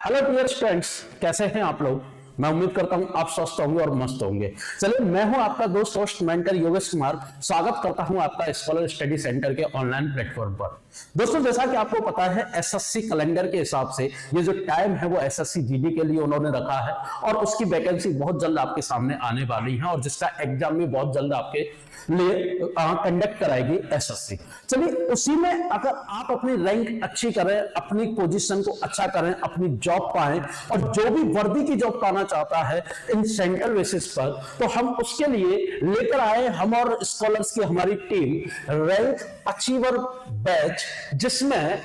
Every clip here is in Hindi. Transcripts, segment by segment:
हेलो डियर स्टूडेंट्स, कैसे हैं आप लोग। मैं उम्मीद करता हूं आप स्वस्थ होंगे और मस्त होंगे। चलिए, मैं हूं आपका दोस्त होस्ट मेंटर योगेश कुमार। स्वागत करता हूं आपका स्कॉलर स्टडी सेंटर के ऑनलाइन प्लेटफॉर्म पर। दोस्तों, जैसा कि आपको पता है, एसएससी कैलेंडर के हिसाब से ये जो टाइम है वो एसएससी जीडी के लिए उन्होंने रखा है और उसकी वैकेंसी बहुत जल्द आपके सामने आने वाली है और जिसका एग्जाम भी बहुत जल्द आपके लिए कंडक्ट कराएगी एसएससी। चलिए, उसी में अगर आप अपनी रैंक अच्छी करें, अपनी पोजीशन को अच्छा करें, अपनी जॉब पाएं और जो भी वर्दी की जॉब पाना चाहता है इन सेंट्रल बेसिस पर, तो हम उसके लिए लेकर आए, हम और स्कॉलर्स की हमारी टीम, रैंक अचीवर बैच, जिसमें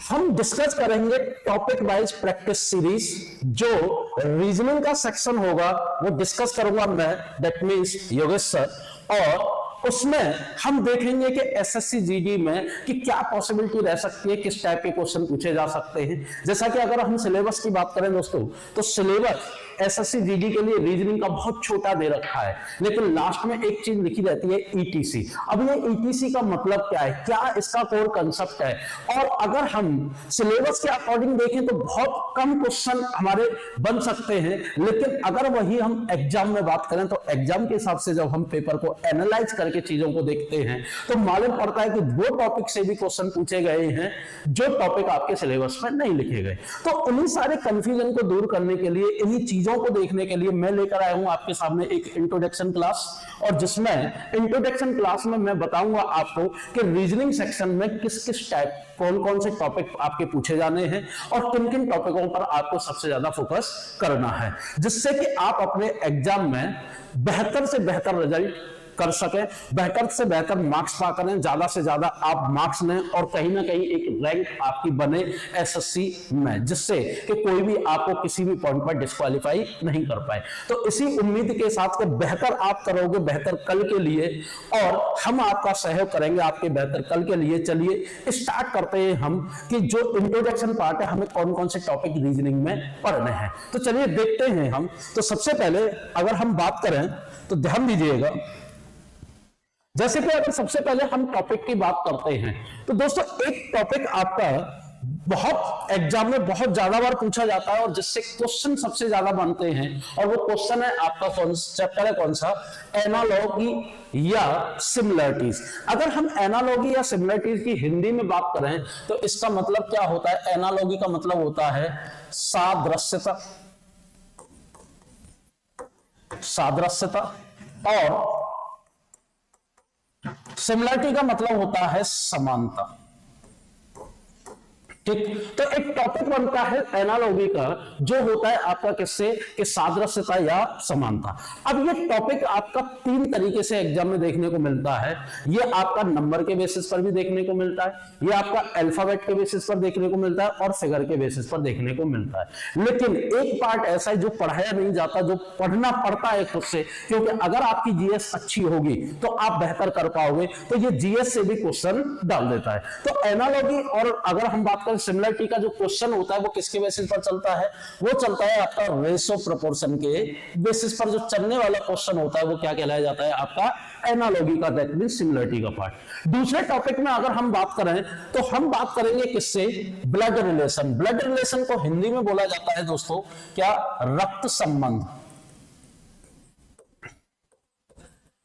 हम डिस्कस करेंगे टॉपिक वाइज प्रैक्टिस सीरीज। जो रीजनिंग का सेक्शन होगा वो डिस्कस करूंगा मैं, दैट मींस योगेश सर, और उसमें हम देखेंगे कि एसएससी जीडी में कि क्या पॉसिबिलिटी रह सकती है, किस टाइप के क्वेश्चन पूछे जा सकते हैं। जैसा कि अगर हम सिलेबस की बात करें दोस्तों, तो सिलेबस एसएससी जीडी के लिए रीजनिंग का बहुत छोटा दे रखा है, लेकिन लास्ट में एक चीज लिखी रहती है ईटीसी। अब ये ईटीसी का मतलब क्या है, क्या इसका कोर कंसेप्ट है, और अगर हम सिलेबस के अकॉर्डिंग देखें तो बहुत कम क्वेश्चन हमारे बन सकते हैं, लेकिन अगर वही हम एग्जाम में बात करें तो एग्जाम के हिसाब से जब हम पेपर को एनालाइज करके चीजों को देखते हैं तो मालूम पड़ता है कि वो टॉपिक से भी क्वेश्चन पूछे गए हैं जो टॉपिक आपके सिलेबस में नहीं लिखे गए। तो उन्हीं सारे कंफ्यूजन को दूर करने के लिए, इन्हीं चीजों को देखने के लिए मैं लेकर आया हूं आपके सामने एक इंट्रोडक्शन क्लास, और जिसमें इंट्रोडक्शन क्लास में मैं बताऊंगा आपको कि रीजनिंग सेक्शन में किस किस टाइप, कौन कौन से टॉपिक आपके पूछे जाने हैं और किन किन टॉपिकों पर आपको सबसे ज्यादा फोकस करना है, जिससे कि आप अपने एग्जाम में बेहतर से बेहतर रिजल्ट कर सके, बेहतर से बेहतर मार्क्स पा करें, ज्यादा से ज्यादा आप मार्क्स लें और कहीं ना कहीं एक रैंक आपकी बने एसएससी में, जिससे कि कोई भी आपको किसी भी पॉइंट पर डिस्क्वालीफाई नहीं कर पाए। तो इसी उम्मीद के साथ कि बेहतर आप करोगे बेहतर कल के लिए, और हम आपका सहयोग करेंगे आपके बेहतर कल के लिए। चलिए स्टार्ट करते हैं हम कि जो इंट्रोडक्शन पार्ट है हमें कौन कौन से टॉपिक रीजनिंग में पढ़ने हैं। तो चलिए देखते हैं हम। तो सबसे पहले अगर हम बात करें तो ध्यान दीजिएगा, जैसे कि अगर सबसे पहले हम टॉपिक की बात करते हैं तो दोस्तों एक टॉपिक आपका बहुत एग्जाम में बहुत ज्यादा बार पूछा जाता है और जिससे क्वेश्चन सबसे ज्यादा बनते हैं, और वो क्वेश्चन है आपका चैप्टर है कौन सा, एनालॉगी या सिमिलरिटीज। अगर हम एनालॉगी या सिमिलरिटीज की हिंदी में बात करें तो इसका मतलब क्या होता है। एनालॉगी का मतलब होता है सादृश्यता, सादृश्यता, और सिमिलरिटी का मतलब होता है समानता। ठीक, तो एक टॉपिक बनता है एनालॉगी का जो होता है आपका किससे, कि सादृश्यता या समानता। अब ये टॉपिक आपका तीन तरीके से एग्जाम में देखने को मिलता है। ये आपका नंबर के बेसिस पर भी देखने को मिलता है, ये आपका अल्फाबेट के बेसिस पर देखने को मिलता है और फिगर के बेसिस पर देखने को मिलता है। लेकिन एक पार्ट ऐसा है जो पढ़ाया नहीं जाता, जो पढ़ना पड़ता है खुद से, क्योंकि अगर आपकी जीएस अच्छी होगी तो आप बेहतर कर पाओगे, तो ये जीएस से भी क्वेश्चन डाल देता है। तो एनालॉगी, और अगर हम बात करें सिमिलरिटी का जो क्वेश्चन होता है वो किसके बेसिस पर चलता है, वो चलता है आपका रेशो प्रोपोर्शन के बेसिस पर। जो चलने वाला क्वेश्चन होता है वो क्या कहलाया जाता है, आपका एनालॉगी का, दैट मींस सिमिलरिटी का पार्ट। दूसरे टॉपिक में अगर हम बात करें तो हम बात करेंगे किससे, ब्लड रिलेशन। ब्लड रिलेशन को हिंदी में बोला जाता है दोस्तों क्या, रक्त संबंध,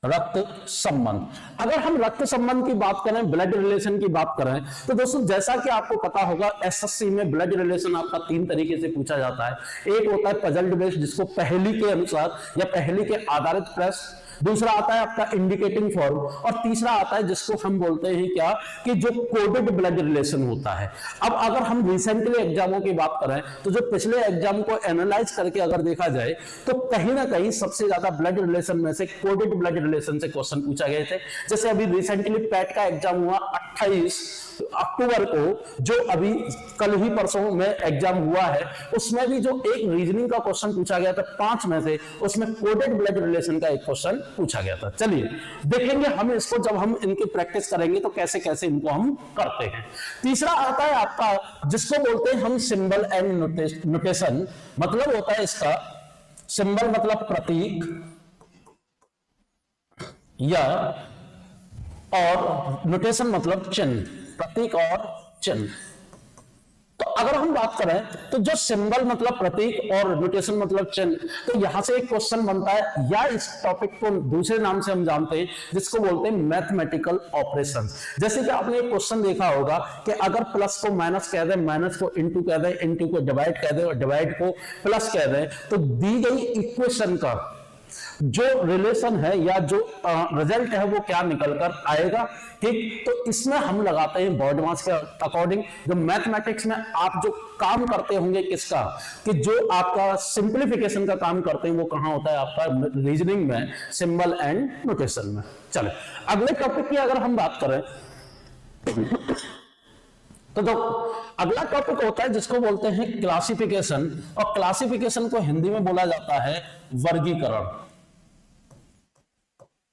रक्त संबंध। अगर हम रक्त संबंध की बात करें, ब्लड रिलेशन की बात करें, तो दोस्तों जैसा कि आपको पता होगा एसएससी में ब्लड रिलेशन आपका तीन तरीके से पूछा जाता है। एक होता है पजल्ड बेस्ड, जिसको पहेली के अनुसार या पहेली के आधारित प्रश्न, दूसरा आता है आपका इंडिकेटिंग फॉर्म, और तीसरा आता है जिसको हम बोलते हैं क्या, कि जो कोडेड ब्लड रिलेशन होता है। अब अगर हम रिसेंटली एग्जामों की बात करें तो जो पिछले एग्जाम को एनालाइज करके अगर देखा जाए तो कहीं ना कहीं सबसे ज्यादा ब्लड रिलेशन में से कोडेड ब्लड रिलेशन से क्वेश्चन पूछा गए थे। जैसे अभी रिसेंटली पैट का एग्जाम हुआ 28 अक्टूबर को, जो अभी कल ही परसों में एग्जाम हुआ है, उसमें भी जो एक रीजनिंग का क्वेश्चन पूछा गया था 5 में से, उसमें कोडेड ब्लड रिलेशन का एक क्वेश्चन पूछा गया था। चलिए देखेंगे हम इसको, जब हम इनकी प्रैक्टिस करेंगे तो कैसे कैसे इनको हम करते हैं। तीसरा आता है आपका जिसको बोलते हैं हम सिंबल एंड नोटेशन। मतलब होता है इसका, सिंबल मतलब प्रतीक, या और नोटेशन मतलब चिन्ह, प्रतीक और चिन्ह। तो अगर हम बात करें तो जो सिंबल मतलब प्रतीक और नोटेशन मतलब चिन्ह, तो यहां से एक क्वेश्चन बनता है, या इस टॉपिक को दूसरे नाम से हम जानते हैं जिसको बोलते हैं मैथमेटिकल ऑपरेशन। जैसे कि आपने एक क्वेश्चन देखा होगा कि अगर प्लस को माइनस कह दें, माइनस को इंटू कह दें, इंटू को डिवाइड कह दें और डिवाइड को प्लस कह दें, तो दी गई इक्वेशन का जो रिलेशन है या जो रिजल्ट है वो क्या निकल कर आएगा। ठीक, तो इसमें हम लगाते हैं बॉड मास के अकॉर्डिंग। जो मैथमेटिक्स में आप जो काम करते होंगे किसका, कि जो आपका सिंप्लीफिकेशन का काम करते हैं वो कहां होता है, आपका रीजनिंग में, सिंबल एंड नोटेशन में। चले अगले टॉपिक की अगर हम बात करें तो अगला टॉपिक होता है जिसको बोलते हैं क्लासिफिकेशन, और क्लासिफिकेशन को हिंदी में बोला जाता है वर्गीकरण,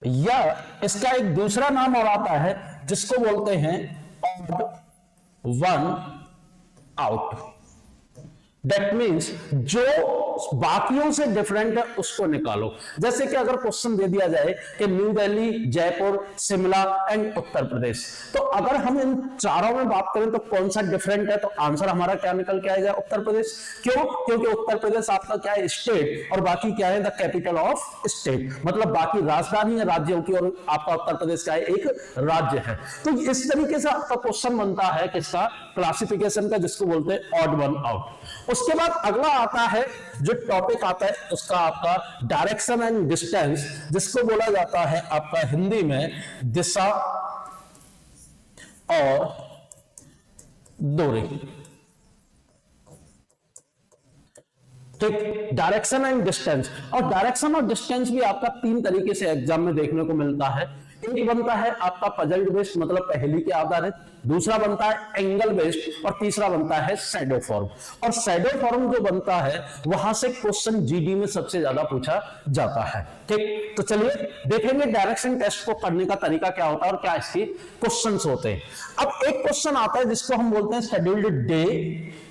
या इसका एक दूसरा नाम और आता है जिसको बोलते हैं odd one out. That means जो बाकियों से डिफरेंट है उसको निकालो। जैसे कि अगर क्वेश्चन दे दिया जाए कि न्यू दिल्ली, जयपुर, शिमला एंड उत्तर प्रदेश, तो अगर हम इन चारों में बात करें तो कौन सा डिफरेंट है, तो आंसर हमारा क्या निकल के आएगा, उत्तर प्रदेश। क्यों? क्योंकि उत्तर प्रदेश आपका क्या है, स्टेट, और बाकी क्या है, द कैपिटल ऑफ स्टेट, मतलब बाकी राजधानी है राज्यों की, और आपका उत्तर प्रदेश का एक राज्य है। तो इस तरीके से आपका क्वेश्चन बनता है किसका, क्लासिफिकेशन का, जिसको बोलते हैं ऑड वन आउट। उसके बाद अगला आता है जो टॉपिक आता है उसका आपका डायरेक्शन एंड डिस्टेंस, जिसको बोला जाता है आपका हिंदी में दिशा और दूरी। ठीक, डायरेक्शन एंड डिस्टेंस, और डायरेक्शन और डिस्टेंस भी आपका तीन तरीके से एग्जाम में देखने को मिलता है। एक बनता है आपका पजल बेस्ड, मतलब पहेली के आधारित, दूसरा बनता है एंगल बेस्ड, और तीसरा बनता है शैडो फॉर्म। और शैडो फॉर्म जो बनता है वहां से क्वेश्चन जीडी में सबसे ज्यादा पूछा जाता है। ठीक, तो चलिए देखेंगे डायरेक्शन टेस्ट को करने का तरीका क्या होता है और क्या इसके क्वेश्चंस होते हैं। अब एक क्वेश्चन आता है जिसको हम बोलते हैं scheduled day,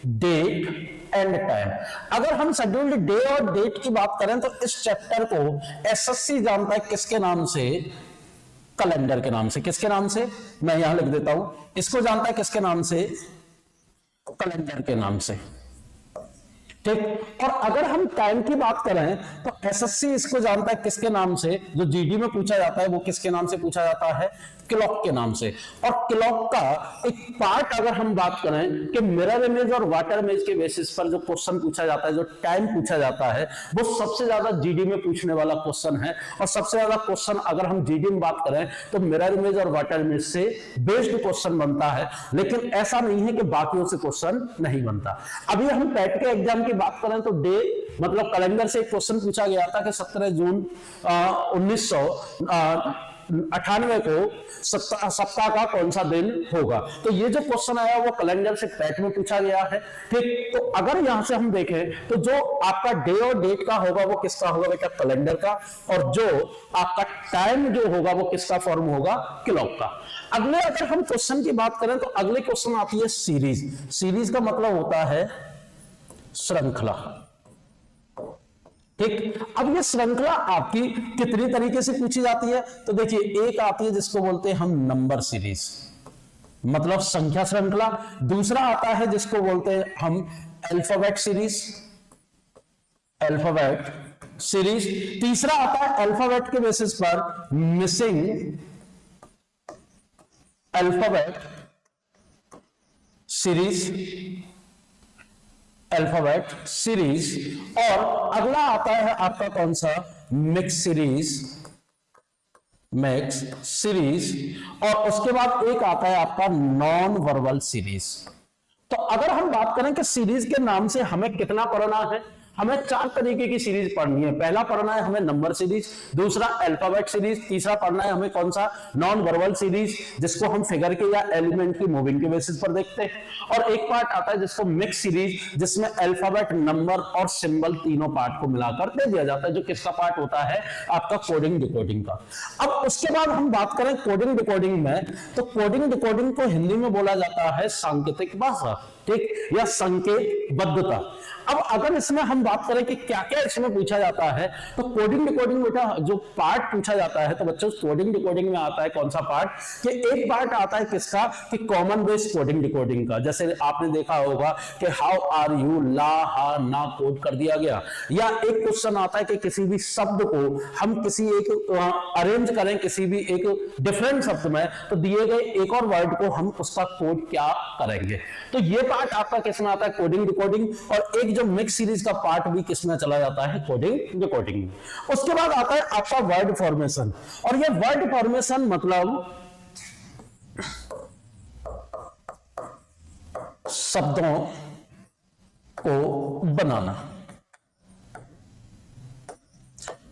date and time. अगर हम शेड्यूल्ड डे और डेट की बात करें तो इस चैप्टर को एसएससी जानता है किसके नाम से, कैलेंडर के नाम से। किसके नाम से, मैं यहां लिख देता हूं, इसको जानता है किसके नाम से, कैलेंडर के नाम से। ठीक, और अगर हम टाइम की बात करें तो एसएससी इसको जानता है किसके नाम से, जो जीडी में पूछा जाता है वो किसके नाम से पूछा जाता है, क्लॉक के नाम से। और क्लॉक का एक पार्ट अगर हम बात करें कि मिरर इमेज और वाटर इमेज के बेसिस पर जो क्वेश्चन पूछा जाता है, जो टाइम पूछा जाता है, वो सबसे ज्यादा जीडी में पूछने वाला क्वेश्चन है। और सबसे ज्यादा क्वेश्चन अगर हम जीडी में बात करें तो मिरर इमेज और वाटर इमेज से बेस्ड क्वेश्चन बनता है, लेकिन ऐसा नहीं है कि बाकियों से क्वेश्चन नहीं बनता। अभी हम पैट के एग्जाम की बात करें तो डे मतलब कैलेंडर से एक क्वेश्चन पूछा गया था कि 17 जून 1998 को सप्ताह का कौन सा दिन होगा। तो ये जो क्वेश्चन आया वो कैलेंडर से पैट में पूछा गया है। ठीक, तो अगर यहां से हम देखें तो जो आपका डे और डेट का होगा वो किसका होगा बेटा, कैलेंडर का, और जो आपका टाइम जो होगा वो किसका फॉर्म होगा, क्लॉक का। अगले अगर हम क्वेश्चन की बात करें तो अगले क्वेश्चन आती है सीरीज। सीरीज का मतलब होता है श्रृंखला। ठीक, अब ये श्रृंखला आपकी कितनी तरीके से पूछी जाती है, तो देखिए एक आती है जिसको बोलते हैं हम नंबर सीरीज, मतलब संख्या श्रृंखला। दूसरा आता है जिसको बोलते हैं हम अल्फाबेट सीरीज, अल्फाबेट सीरीज। तीसरा आता है अल्फाबेट के बेसिस पर missing alphabet series, alphabet series. और अगला आता है आपका कौन सा, मिक्स सीरीज, मिक्स सीरीज। और उसके बाद एक आता है आपका नॉन वर्बल सीरीज। तो अगर हम बात करें कि सीरीज के नाम से हमें कितना पढ़ना है, हमें 4 तरीके की सीरीज पढ़नी है। पहला पढ़ना है हमें नंबर सीरीज, दूसरा अल्फाबेट सीरीज, तीसरा पढ़ना है हमें कौन सा, नॉन वर्बल सीरीज, जिसको हम फिगर के या एलिमेंट की मूविंग के बेसिस पर देखते हैं। और एक पार्ट आता है जिसको मिक्स सीरीज, जिसमें अल्फाबेट, नंबर और सिंबल तीनों पार्ट को मिलाकर दे दिया जाता है, जो किसका पार्ट होता है, आपका कोडिंग डिकोडिंग का। अब उसके बाद हम बात करें कोडिंग डिकोडिंग में, तो कोडिंग डिकोडिंग को हिंदी में बोला जाता है सांकेतिक भाषा, ठीक, या संकेतबद्धता। अब अगर इसमें हम बात करें कि क्या क्या इसमें पूछा जाता है, तो कोडिंग डिकोडिंग बेटा जो पार्ट पूछा जाता है, तो बच्चों कोडिंग डिकोडिंग में आता है कौन सा पार्ट, कि एक पार्ट आता है किसका, कि कॉमन बेस कोडिंग डिकोडिंग का। जैसे आपने देखा होगा कि हाउ आर यू, ला हा ना कोड कर दिया गया। या एक क्वेश्चन आता है कि किसी भी शब्द को हम किसी एक अरेंज करें किसी भी एक डिफरेंट शब्द में, तो दिए गए एक और वर्ड को हम उसका कोड क्या करेंगे। तो ये पार्ट आपका किसमें आता है, कोडिंग डिकोडिंग। और एक जो मिक्स सीरीज का पार्ट भी किसमें चला जाता है, कोडिंग डिकोडिंग। उसके बाद आता है आपका वर्ड फॉर्मेशन। और ये वर्ड फॉर्मेशन मतलब शब्दों को बनाना।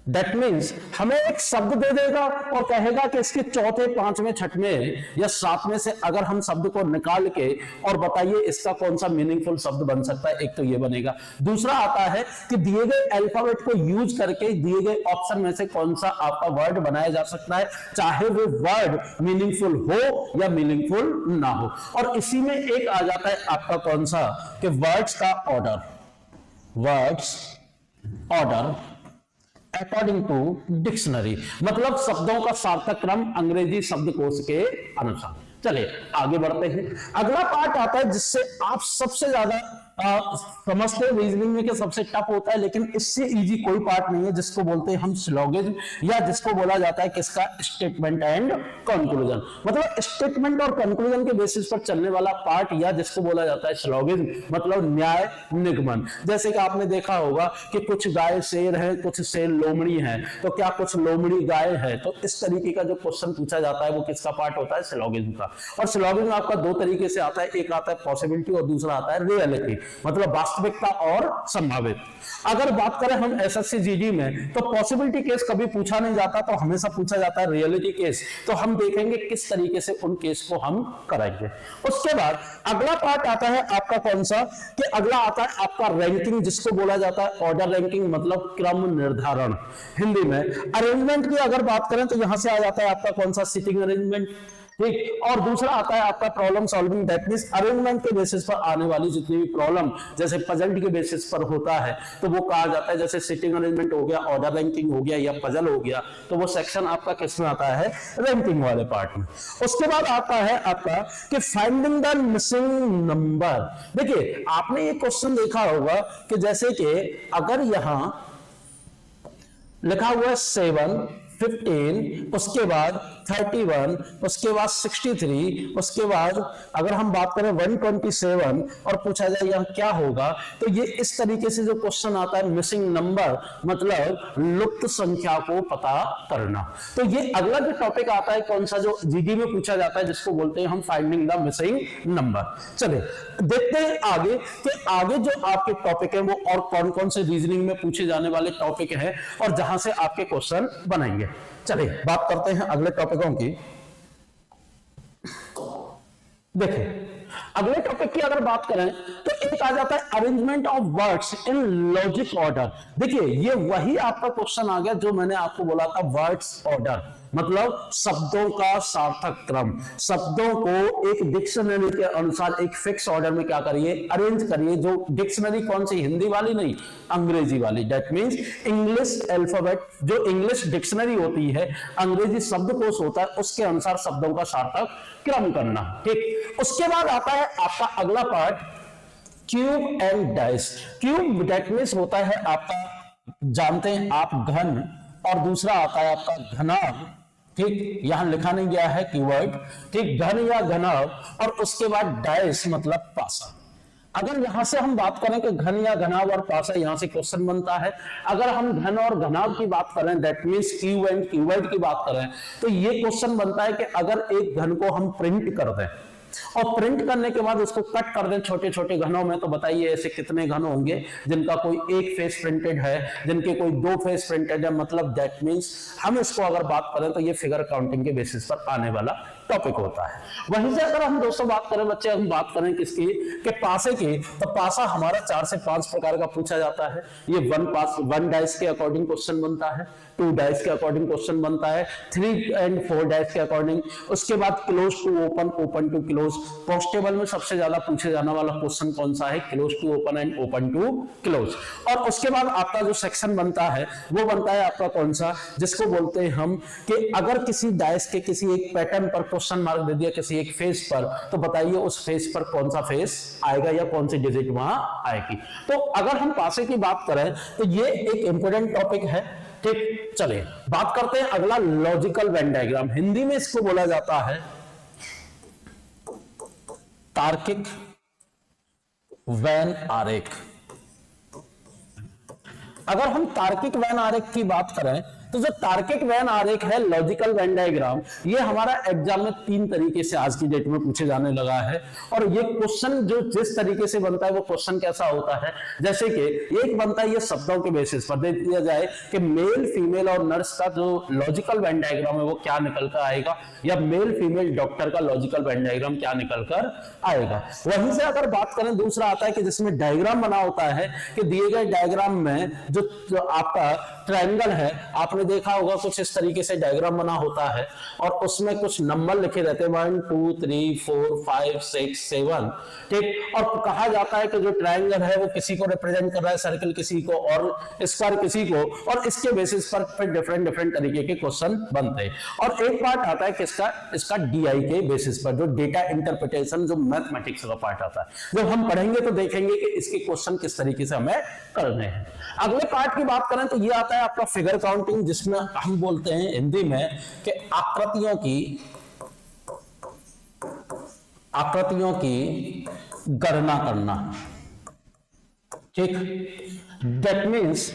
दैट मीन्स हमें एक शब्द दे देगा और कहेगा कि इसके चौथे, पांचवें, छठवें या सातवें से अगर हम शब्द को निकाल के और बताइए इसका कौन सा मीनिंगफुल शब्द बन सकता है, एक तो ये बनेगा। दूसरा आता है कि दिए गए अल्फाबेट को यूज करके दिए गए ऑप्शन में से कौन सा आपका वर्ड बनाया जा सकता है, चाहे वो वर्ड मीनिंगफुल हो या मीनिंगफुल ना हो। और इसी में एक आ जाता है आपका कौन सा, कि वर्ड्स का order, words order according to dictionary, मतलब शब्दों का सार्थक क्रम अंग्रेजी शब्दकोश के अनुसार। चलिए आगे बढ़ते हैं। अगला पार्ट आता है जिससे आप सबसे ज्यादा समझते हैं रीजनिंग में कि सबसे टफ होता है, लेकिन इससे इजी कोई पार्ट नहीं है, जिसको बोलते हैं हम सिलोगिज्म, या जिसको बोला जाता है किसका, स्टेटमेंट एंड कंक्लूजन। मतलब स्टेटमेंट और कंक्लूजन के बेसिस पर चलने वाला पार्ट, या जिसको बोला जाता है सिलोगिज्म, मतलब न्याय निगमन। जैसे कि आपने देखा होगा कि कुछ गाय शेर है, कुछ शेर लोमड़ी है, तो क्या कुछ लोमड़ी गाय है, तो इस तरीके का जो क्वेश्चन पूछा जाता है वो किसका पार्ट होता है, सिलोगिज्म का। और सिलोगिज्म आपका दो तरीके से आता है, एक आता है पॉसिबिलिटी और दूसरा आता है रियलिटी, मतलब वास्तविकता और संभावित। अगर बात करें हम एसएससी जीडी में, तो पॉसिबिलिटी केस कभी पूछा नहीं जाता, तो हमेशा पूछा जाता है रियलिटी केस। तो हम देखेंगे किस तरीके से उन केस को हम कराएंगे। उसके बाद अगला पार्ट आता है आपका कौन सा, कि अगला आता है आपका रैंकिंग, जिसको बोला जाता है ऑर्डर रैंकिंग, मतलब क्रम निर्धारण। हिंदी में अरेंजमेंट की अगर बात करें तो यहां से आ जाता है आपका कौन सा, सिटिंग अरेंजमेंट, ठीक। और दूसरा आता है आपका problem solving, that means arrangement के बेसिस पर आने वाली जितनी भी प्रॉब्लम, जैसे पजल के बेसिस पर होता है, तो वो कहा जाता है, जैसे सिटिंग अरेंजमेंट हो गया, ऑर्डर रैंकिंग हो गया या पजल हो गया, तो वो सेक्शन आपका किसमें आता है, रैंकिंग वाले पार्ट में। उसके बाद आता है आपका कि फाइंडिंग द मिसिंग नंबर। देखिए आपने ये क्वेश्चन देखा होगा कि जैसे कि अगर यहां लिखा हुआ है 7, 15, उसके बाद 31, उसके बाद 63, उसके बाद अगर हम बात करें 127 और पूछा जाए यहाँ क्या होगा, तो ये इस तरीके से जो क्वेश्चन आता है मिसिंग नंबर, मतलब लुप्त संख्या को पता करना। तो ये अगला जो टॉपिक आता है कौन सा, जो जीडी में पूछा जाता है, जिसको बोलते हैं हम फाइंडिंग द मिसिंग नंबर। चलिए देखते हैं आगे कि आगे जो आपके टॉपिक है वो और कौन कौन से रीजनिंग में पूछे जाने वाले टॉपिक हैं और जहां से आपके क्वेश्चन बनेंगे। चलिए बात करते हैं अगले टॉपिकों की। देखिए अगले टॉपिक की अगर बात करें तो एक आ जाता है arrangement of words in logic order. देखिए ये वही आपका क्वेश्चन आ गया जो मैंने आपको बोला था, वर्ड्स ऑर्डर, मतलब शब्दों का सार्थक क्रम। शब्दों को एक डिक्शनरी के अनुसार एक फिक्स ऑर्डर में क्या करिए, अरेंज करिए। जो डिक्शनरी कौन सी, हिंदी वाली नहीं, अंग्रेजी वाली, दैट मींस इंग्लिश अल्फाबेट, जो इंग्लिश डिक्शनरी होती है, अंग्रेजी शब्दकोश होता है, उसके अनुसार शब्दों का सार्थक क्रम करना, ठीक। उसके बाद आता है आपका अगला part, cube and dice. Cube that means होता है आपका, जानते हैं आप, घन, और दूसरा आता है आपका घनाभ, ठीक, यहां लिखा नहीं गया है कीवर्ड, ठीक, घन या घनाभ, और उसके बाद डाइस मतलब पासा। अगर यहां से हम बात करें कि घन या घनाभ और पासा, यहां से क्वेश्चन बनता है। अगर हम घन और घनाभ की बात करें, that means Q and keyword की बात करें, तो ये क्वेश्चन बनता है कि अगर एक घन को हम प्रिंट कर दें और प्रिंट करने के बाद उसको कट कर दें छोटे छोटे घनों में, तो बताइए ऐसे कितने घन होंगे जिनका कोई एक फेस प्रिंटेड है, जिनके कोई दो फेस प्रिंटेड है। मतलब दैट मींस हम इसको अगर बात करें तो ये फिगर काउंटिंग के बेसिस पर आने वाला टॉपिक होता है। वहीं से अगर हम दोस्तों बात करें बच्चे, हम बात करें किसकी, कि पासे की, तो पासा हमारा 4 से 5 प्रकार का पूछा जाता है। ये 1 डाइस के अकॉर्डिंग क्वेश्चन बनता है, 2 डाइस के अकॉर्डिंग क्वेश्चन बनता है, 3 एंड 4 डाइस के अकॉर्डिंग। उसके बाद close to open, open to close. Constable में सबसे ज्यादा पूछे जाने वाला क्वेश्चन कौन सा है, close to open and open to close. और उसके बाद आपका जो सेक्शन बनता है वो बनता है आपका कौन सा, जिसको बोलते हैं हम कि अगर किसी डाइस के किसी एक पैटर्न पर क्वेश्चन मार्क दे दिया किसी एक फेस पर, तो बताइए उस फेस पर कौन सा फेस आएगा या कौन सी डिजिट वहां आएगी। तो अगर हम पासे की बात करें तो ये एक इंपॉर्टेंट टॉपिक है। ठीक, चलिए बात करते हैं अगला, लॉजिकल वेन डायग्राम। हिंदी में इसको बोला जाता है तार्किक वेन आरेख। अगर हम तार्किक वेन आरेख की बात करें तो जो तार्किक वेन आरेख है, लॉजिकल वेन डायग्राम, ये हमारा एग्जाम में 3 तरीके से आज की डेट में पूछे जाने लगा है। और ये क्वेश्चन जो जिस तरीके से बनता है वो क्वेश्चन कैसा होता है, जैसे कि एक बनता है ये शब्दों के बेसिस पर दे दिया जाए कि मेल फीमेल और नर्स का जो लॉजिकल वेन डायग्राम है वो क्या निकल कर आएगा, या मेल फीमेल डॉक्टर का लॉजिकल वेन डायग्राम क्या निकल कर आएगा। वहीं से अगर बात करें दूसरा आता है कि जिसमें डायग्राम बना होता है कि दिए गए डायग्राम में जो आपका ट्रायंगल है, आपने देखा होगा कुछ इस तरीके से डायग्राम बना होता है और उसमें कुछ नंबर लिखे रहते हैं 1 2 3 4 5 6 7। ठीक, और कहा जाता है कि जो ट्रायंगल है वो किसी को रिप्रेजेंट कर रहा है, सर्कल किसी को और स्क्वायर किसी को, और इसके बेसिस पर फिर डिफरेंट डिफरेंट तरीके के क्वेश्चन बनते हैं। और एक पार्ट आता है किसका, इसका डीआई के बेसिस पर, जो डेटा इंटरप्रिटेशन, जो मैथमेटिक्स का पार्ट आता है। जब हम पढ़ेंगे तो देखेंगे कि इसके क्वेश्चन किस तरीके से हमें करने हैं। अगले पार्ट की बात करें तो ये आता है आपका फिगर काउंटिंग, जिसमें हम बोलते हैं हिंदी में कि आकृतियों की गणना करना। ठीक, दैट मीन्स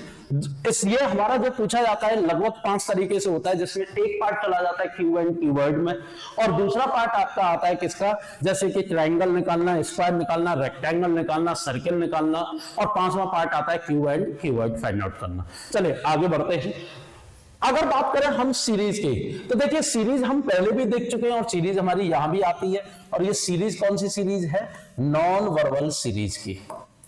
ये हमारा जो पूछा जाता है लगभग 5 तरीके से होता है, जिसमें एक पार्ट चला जाता है क्यू एंड कीवर्ड में, और दूसरा पार्ट आपका आता है किसका, जैसे कि ट्रायंगल निकालना, स्क्वायर निकालना, रेक्टेंगल निकालना, सर्किल निकालना, और 5वां पार्ट आता है Q and keyword find out करना। चलिए आगे बढ़ते हैं। अगर बात करें हम सीरीज की, तो देखिए सीरीज हम पहले भी देख चुके हैं और सीरीज हमारी यहां भी आती है, और ये सीरीज कौन सी सीरीज है, नॉन वर्बल सीरीज की,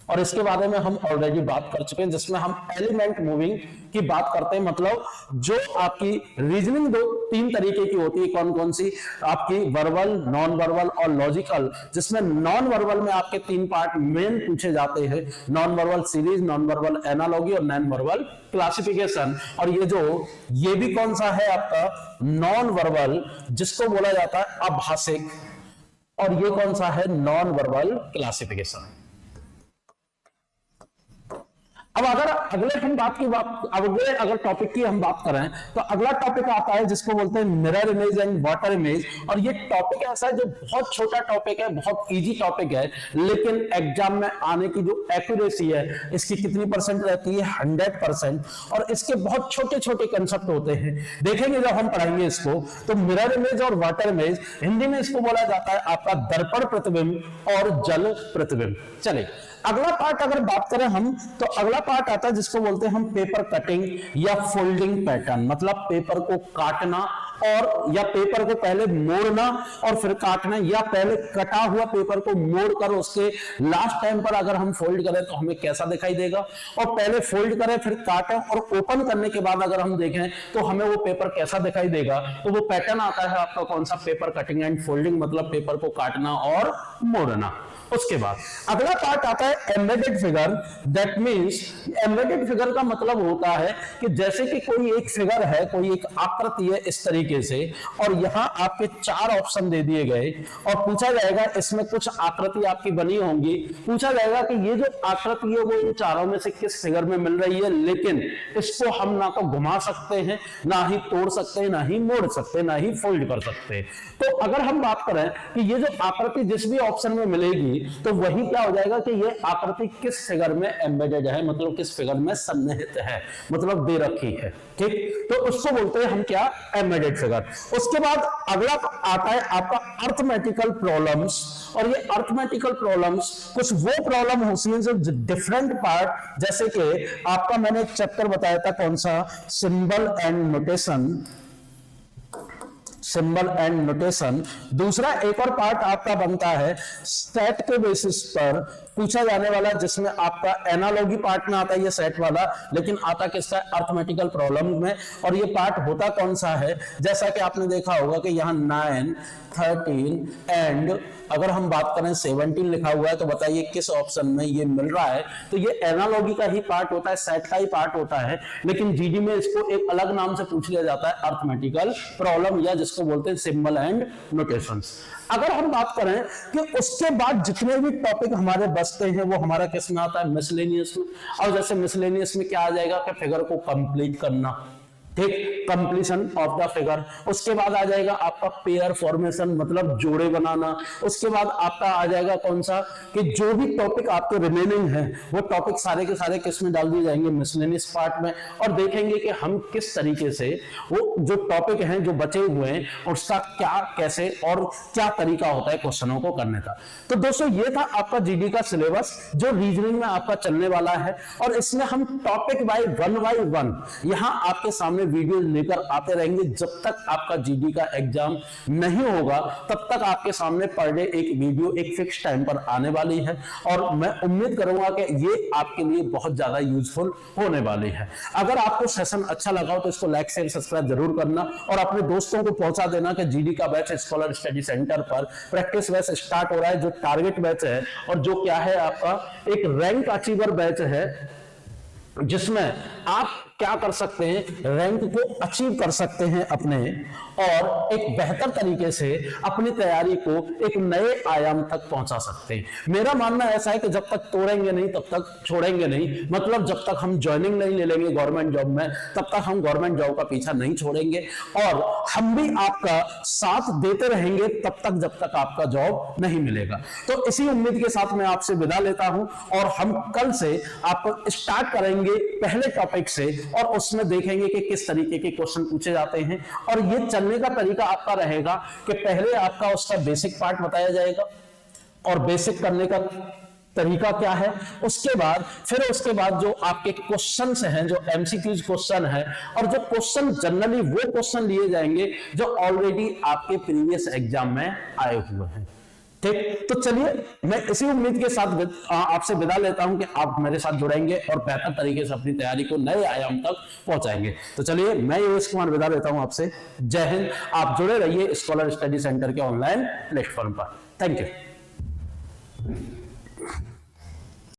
और इसके बारे में हम ऑलरेडी बात कर चुके हैं, जिसमें हम एलिमेंट मूविंग की बात करते हैं। मतलब जो आपकी रीजनिंग 3 तरीके की होती है, कौन कौन सी, आपकी वर्बल, नॉन वर्बल और लॉजिकल, जिसमें नॉन वर्बल में आपके 3 पार्ट मेन पूछे जाते हैं, non verbal series, non verbal analogy और नॉन वर्बल क्लासिफिकेशन। और ये भी कौन सा है आपका नॉन वर्बल, जिसको बोला जाता है आभासिक, और ये कौन सा है नॉन वर्बल क्लासिफिकेशन। अब अगर टॉपिक की हम बात करें तो अगला टॉपिक आता है जिसको बोलते हैं mirror image and water image. और ये टॉपिक ऐसा है जो बहुत छोटा टॉपिक है, बहुत इजी टॉपिक है, लेकिन एग्जाम में आने की जो एक्यूरेसी है इसकी कितनी % रहती है, 100%। और इसके बहुत छोटे छोटे कंसेप्ट होते हैं, देखेंगे जब हम पढ़ेंगे इसको। तो मिरर इमेज और वाटर इमेज, हिंदी में इसको बोला जाता है आपका दर्पण प्रतिबिंब और जल प्रतिबिंब। चलिए अगला पार्ट अगर बात करें हम, तो अगला पार्ट आता है जिसको बोलते हैं हम पेपर कटिंग या फोल्डिंग पैटर्न। मतलब पेपर को काटना, और या पेपर को पहले मोड़ना और फिर काटना, या पहले कटा हुआ पेपर को मोड़कर उसके लास्ट टाइम पर अगर हम फोल्ड करें तो हमें कैसा दिखाई देगा, और पहले फोल्ड करें फिर काटें और ओपन करने के बाद अगर हम देखें तो हमें वो पेपर कैसा दिखाई देगा। तो वो पैटर्न आता है आपका कौन सा, पेपर कटिंग एंड फोल्डिंग, मतलब पेपर को काटना और मोड़ना। उसके बाद अगला पार्ट आता है embedded figure. That means embedded figure का मतलब होता है कि जैसे कि कोई एक फिगर है, कोई एक आकृति है इस तरीके से, और यहां आपके 4 ऑप्शन दे दिए गए और पूछा जाएगा, इसमें कुछ आकृति आपकी बनी होंगी, पूछा जाएगा कि ये जो आकृति है वो इन चारों में से किस फिगर में मिल रही है, लेकिन इसको हम ना तो घुमा सकते हैं, ना ही तोड़ सकते हैं, ना ही मोड़ सकते हैं, ना ही फोल्ड कर सकते हैं। तो अगर हम बात करें कि ये जो आकृति जिस भी ऑप्शन में मिलेगी तो वही क्या हो जाएगा कि ये आकृति किस फिगर में एम्बेडेड है, मतलब किस फिगर में सन्निहित है, मतलब दे रखी है। ठीक, तो उसको बोलते हैं हम क्या, एम्बेडेड फिगर। उसके बाद अगला आता है आपका अर्थमेटिकल प्रॉब्लम्स। और ये अर्थमेटिकल प्रॉब्लम्स कुछ वो प्रॉब्लम होती हैं जो डिफरेंट पार्ट, जैसे कि आपका मैंने एक चैप्टर बताया था कौन सा, symbol and notation, symbol and notation. दूसरा एक और पार्ट आपका बनता है सेट के बेसिस पर पूछा जाने वाला, जिसमें आपका एनालॉजी पार्ट में आता है ये सेट वाला, लेकिन आता किसका, अर्थमेटिकल प्रॉब्लम में। और ये पार्ट होता कौन सा है, जैसा कि आपने देखा होगा कि यहाँ 9, 13 एंड अगर हम बात करें 17 लिखा हुआ है, तो बताइए किस ऑप्शन में ये मिल रहा है। तो ये एनालॉजी का ही पार्ट होता है, सेट का ही पार्ट होता है, लेकिन जीडी में इसको एक अलग नाम से पूछ लिया जाता है, अर्थमेटिकल प्रॉब्लम, या जिसको बोलते हैं सिंबल एंड नोटेशंस। अगर हम बात करें कि उसके बाद जितने भी टॉपिक हमारे बचते हैं वो हमारा किस में आता है, मिसलेनियस में। और जैसे मिसलेनियस में क्या आ जाएगा कि फिगर को कंप्लीट करना, ठीक, कंप्लीशन ऑफ द फिगर। उसके बाद आ जाएगा आपका पेयर फॉर्मेशन, मतलब जोड़े बनाना। उसके बाद आपका आ जाएगा कौन सा, कि जो भी टॉपिक आपके रिमेनिंग है वो टॉपिक सारे के सारे किस में डाल दिए जाएंगे, मिसलेनियस पार्ट में। और देखेंगे कि हम किस तरीके से वो जो टॉपिक हैं जो बचे हुए हैं उसका क्या, कैसे और क्या तरीका होता है क्वेश्चनों को करने का। तो दोस्तों ये था आपका जीडी का सिलेबस जो रीजनिंग में आपका चलने वाला है, और इसमें हम टॉपिक बाय वन यहां आपके सामने वीडियो लेकर आते रहेंगे। जब तक आपका जीडी का एग्जाम नहीं होगा तब तक आपके सामने पर डे एक वीडियो एक फिक्स टाइम पर आने वाली है, और मैं उम्मीद करूंगा कि ये आपके लिए बहुत ज्यादा यूजफुल होने वाली है। अगर आपको सेशन अच्छा लगा हो तो इसको लाइक शेयर सब्सक्राइब जरूर करना, और अपने दोस्तों को पहुंचा देना कि जीडी का बैच स्कॉलर स्टडी सेंटर पर प्रैक्टिस बैच स्टार्ट हो रहा है, जो टारगेट बैच है और जो क्या है आपका एक रैंक अचीवर बैच है, जिसमें आप क्या कर सकते हैं, रैंक को अचीव कर सकते हैं अपने, और एक बेहतर तरीके से अपनी तैयारी को एक नए आयाम तक पहुंचा सकते हैं। मेरा मानना ऐसा है कि जब तक तोड़ेंगे नहीं तब तक छोड़ेंगे नहीं, मतलब जब तक हम ज्वाइनिंग नहीं ले लेंगे गवर्नमेंट जॉब में तब तक हम गवर्नमेंट जॉब का पीछा नहीं छोड़ेंगे, और हम भी आपका साथ देते रहेंगे तब तक जब तक आपका जॉब नहीं मिलेगा। तो इसी उम्मीद के साथ मैं आपसे विदा लेता हूं, और हम कल से आपको स्टार्ट करेंगे पहले टॉपिक से, और उसमें देखेंगे कि किस तरीके के क्वेश्चन पूछे जाते हैं। और ये चलने का तरीका आपका रहेगा कि पहले आपका उसका बेसिक पार्ट बताया जाएगा, और बेसिक करने का तरीका क्या है, उसके बाद जो आपके क्वेश्चंस हैं, जो एमसीक्यूज क्वेश्चन है, और जो क्वेश्चन जनरली वो क्वेश्चन लिए जाएंगे जो ऑलरेडी आपके प्रीवियस एग्जाम में आए हुए हैं। ठीक, तो चलिए मैं इसी उम्मीद के साथ आपसे विदा लेता हूं कि आप मेरे साथ जुड़ेंगे और बेहतर तरीके से अपनी तैयारी को नए आयाम तक पहुंचाएंगे। तो चलिए मैं योगेश कुमार विदा लेता हूं आपसे। जय हिंद। आप जुड़े रहिए स्कॉलर स्टडी सेंटर के ऑनलाइन प्लेटफॉर्म पर। Thank you.